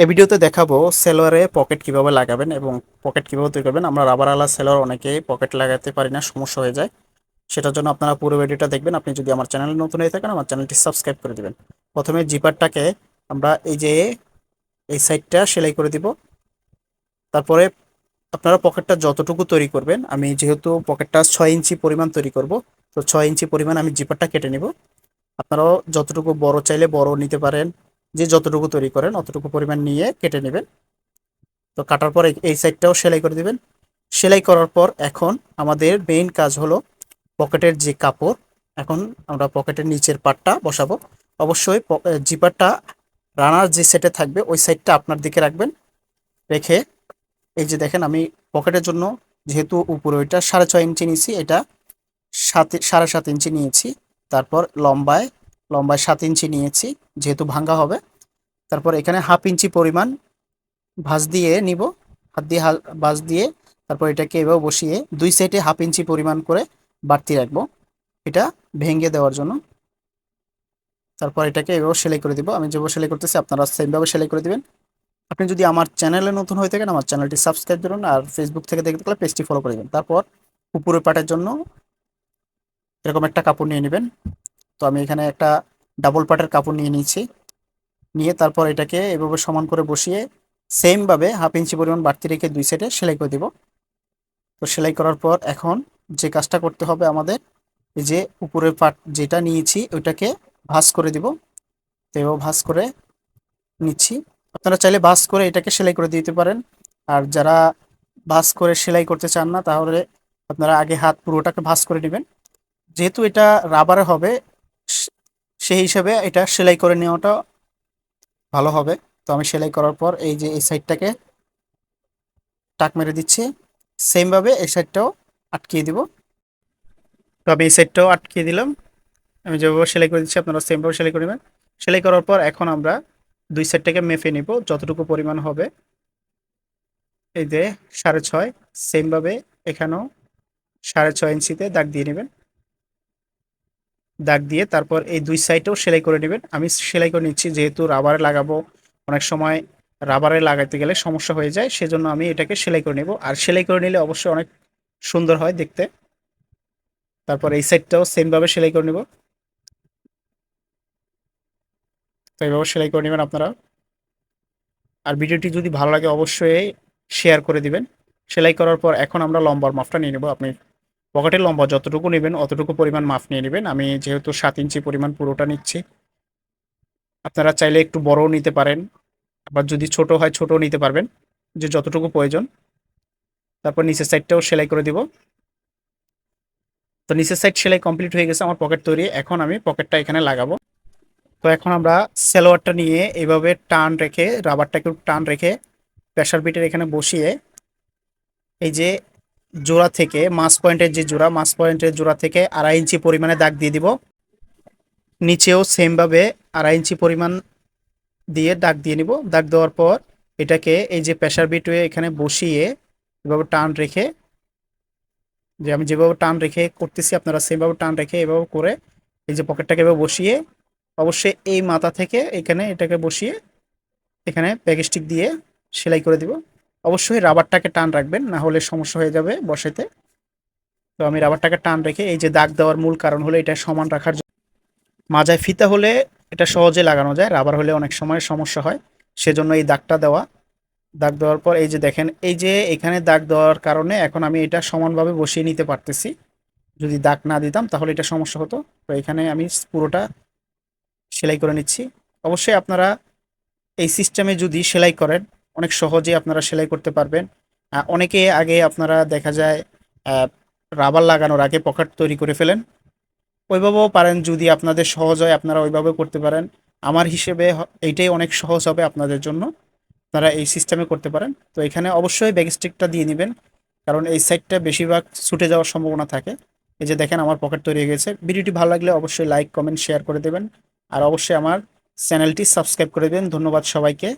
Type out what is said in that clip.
এই ভিডিওতে দেখাবো সেলোয়ারে পকেট কিভাবে লাগাবেন এবং পকেট কিভাবে তৈরি করবেন। আমরা রাবার আলা সেলোয়ার অনেকেই পকেট লাগাতে পারি না, সমস্যা হয়ে যায়। সেটার জন্য আপনারা পুরো ভিডিওটা দেখবেন। আপনি যদি আমার চ্যানেলে নতুন হয়ে থাকেন, আমার চ্যানেলটি সাবস্ক্রাইব করে দিবেন। প্রথমে জিপারটাকে আমরা এই যে এই সাইডটা সেলাই করে দিব। তারপরে আপনারা পকেটটা যতটুকু তৈরি করবেন, আমি যেহেতু পকেটটা 6 ইঞ্চি পরিমাণ তৈরি করব, তো 6 ইঞ্চি পরিমাণ আমি জিপারটা কেটে নিব। আপনারাও যতটুকু বড় চাইলে বড় নিতে পারেন, যে যতটুকু তৈরি করেন অতটুকু পরিমাণ নিয়ে কেটে নেবেন। তো কাটার পর এই সাইডটাও সেলাই করে দিবেন। সেলাই করার পর এখন আমাদের মেইন কাজ হলো পকেটের যে কাপড়। এখন আমরা পকেটের নিচের পাটটা বসাবো। অবশ্যই জিপারটা রানার যে সেটে থাকবে ওই সাইডটা আপনার দিকে রাখবেন। রেখে এই যে দেখেন, আমি পকেটের জন্য যেহেতু উপরে ওইটা 6.5 ইঞ্চি নিয়েছি, এটা 7.5 ইঞ্চি নিয়েছি। তারপর লম্বায় লম্বায় 7 ইঞ্চি নিয়েছি, যেহেতু ভাঙ্গা হবে। তারপর এখানে 1/2 ইঞ্চি পরিমাণ ভাঁজ দিয়ে নিব। হাত দিয়ে ভাঁজ দিয়ে তারপর এটাকে এভাবে বসিয়ে দুই সাইডে 1/2 ইঞ্চি পরিমাণ করে বাড়তি রাখবো, এটা ভেঙে দেওয়ার জন্য। তারপর এটাকে এভাবে সেলাই করে দিব। আমি যেভাবে সেলাই করতেছি আপনারা সেমভাবে সেলাই করে দিবেন। আপনি যদি আমার চ্যানেলে নতুন হয়ে থাকেন, আমার চ্যানেলটি সাবস্ক্রাইব করুন, আর ফেসবুক থেকে দেখতে গেলে পেজটি ফলো করে দিবেন। তারপর উপরের পাটের জন্য এরকম একটা কাপড় নিয়ে নেবেন। তো আমি এখানে একটা ডাবল পাটের কাপড় নিয়ে নিয়েছি। নিয়ে তারপর এটাকে এভাবে সমান করে বসিয়ে সেমভাবে 1/2 ইঞ্চি পরিমাণ বাড়তি রেখে দুই সাইডে সেলাই করে দিব। তো সেলাই করার পর এখন যে কাজটা করতে হবে আমাদের, এই যে উপরের পার্ট যেটা নিয়েছি ওইটাকে ভাঁজ করে দিব। তো এভাবে ভাঁজ করে নিচ্ছি। আপনারা চাইলে ভাঁজ করে এটাকে সেলাই করে দিতে পারেন। আর যারা ভাঁজ করে সেলাই করতে চান না, তাহলে আপনারা আগে হাত পুরোটাকে ভাঁজ করে নেবেন। যেহেতু এটা রাবারে হবে, সে- সেই হিসাবে এটা সেলাই করে নেওয়াটা ভালো হবে। তো আমি সেলাই করার পর এই যে এই সাইডটাকে টাক মেরে দিচ্ছি। সেমভাবে এই সাইডটাও আটকিয়ে দিব। তো আমি এই সাইডটাও আটকিয়ে দিলাম। আমি যেভাবে সেলাই করে দিচ্ছি আপনারা সেমভাবে সেলাই করে নেবেন। সেলাই করার পর এখন আমরা দুই সাইডটাকে মেপে নিব যতটুকু পরিমাণ হবে। এই যে 6.5, সেমভাবে এখানেও 6.5 ইঞ্চিতে দাগ দিয়ে নেবেন। দাগ দিয়ে তারপর এই দুই সাইডেও সেলাই করে নেবেন। আমি সেলাই করে নিচ্ছি, যেহেতু রাবারে লাগাবো, অনেক সময় রাবারে লাগাতে গেলে সমস্যা হয়ে যায়, সেজন্য আমি এটাকে সেলাই করে নেব। আর সেলাই করে নিলে অবশ্যই অনেক সুন্দর হয় দেখতে। তারপর এই সাইডটাও সেমভাবে সেলাই করে নেব। তো এইভাবে সেলাই করে নেবেন আপনারা। আর ভিডিওটি যদি ভালো লাগে অবশ্যই শেয়ার করে দিবেন। সেলাই করার পর এখন আমরা লম্বার মাপটা নিয়ে নেব। আপনি পকেটের লম্বা যতটুকু নেবেন অতটুকু পরিমাণ মাপ নিয়ে নেবেন। আমি যেহেতু 7 ইঞ্চি পরিমাণ পুরোটা নিচ্ছি, আপনারা চাইলে একটু বড়ও নিতে পারেন, আবার যদি ছোট হয় ছোটও নিতে পারবেন, যে যতটুকু প্রয়োজন। তারপর নিচের সাইডটাও সেলাই করে দিব। তো নিচের সাইড সেলাই কমপ্লিট হয়ে গেছে, আমার পকেট তৈরি। এখন আমি পকেটটা এখানে লাগাবো। তো এখন আমরা সালোয়ারটা নিয়ে এভাবে টান রেখে, রাবারটা একটু টান রেখে প্রেসার বিটের এখানে বসিয়ে এই যে জোড়া থেকে মাছ পয়েন্টের যে জোড়া, মাছ পয়েন্টের জোড়া থেকে 2.5 ইঞ্চি পরিমাণে দাগ দিয়ে দিব। নিচেও সেমভাবে 2.5 ইঞ্চি পরিমাণ দিয়ে দাগ দিয়ে নিব। দাগ দেওয়ার পর এটাকে এই যে প্রেসার বিট এখানে বসিয়ে এভাবে টান রেখে, যে আমি যেভাবে টান রেখে করতেছি আপনারা সেভাবে টান রেখে এভাবে করে এই যে পকেটটাকে এভাবে বসিয়ে, অবশ্যই এই মাথা থেকে এখানে এটাকে বসিয়ে এখানে প্যাকেস্টিক দিয়ে সেলাই করে দিব। অবশ্যই রাবারটাকে টান রাখবেন, না হলে সমস্যা হয়ে যাবে বসাইতে। তো আমি রাবারটাকে টান রেখে, এই যে দাগ দেওয়ার মূল কারণ হলো এটা সমান রাখার জন্য। মাজায় ফিতা হলে এটা সহজে লাগানো যায়, রাবার হলে অনেক সময় সমস্যা হয়, সেজন্য এই দাগটা দেওয়া। দাগ দেওয়ার পর এই যে দেখেন, এই যে এখানে দাগ দেওয়ার কারণে এখন আমি এটা সমানভাবে বসিয়ে নিতে পারতেছি। যদি দাগ না দিতাম তাহলে এটা সমস্যা হতো। তো এখানে আমি পুরোটা সেলাই করে নিচ্ছি। অবশ্যই আপনারা এই সিস্টেমে যদি সেলাই করেন অনেক সহজে আপনারা সেলাই করতে পারবেন। অনেকে আগে আপনারা দেখা যায় রাবার লাগানোর আগে পকেট তৈরি করে ফেলেন। ওইভাবেও পারেন, যদি আপনাদের সহজ হয় আপনারা ওইভাবে করতে পারেন। আমার হিসেবে এইটাই অনেক সহজ হবে আপনাদের জন্য, আপনারা এই সিস্টেমে করতে পারেন। তো এখানে অবশ্যই ব্যাকস্টিকটা দিয়ে নেবেন, কারণ এই সাইডটা বেশিরভাগ ছুটে যাওয়ার সম্ভাবনা থাকে। এই যে দেখেন আমার পকেট তৈরি হয়ে গেছে। ভিডিওটি ভালো লাগলে অবশ্যই লাইক কমেন্ট শেয়ার করে দেবেন। আর অবশ্যই আমার চ্যানেলটি সাবস্ক্রাইব করে দেবেন। ধন্যবাদ সবাইকে।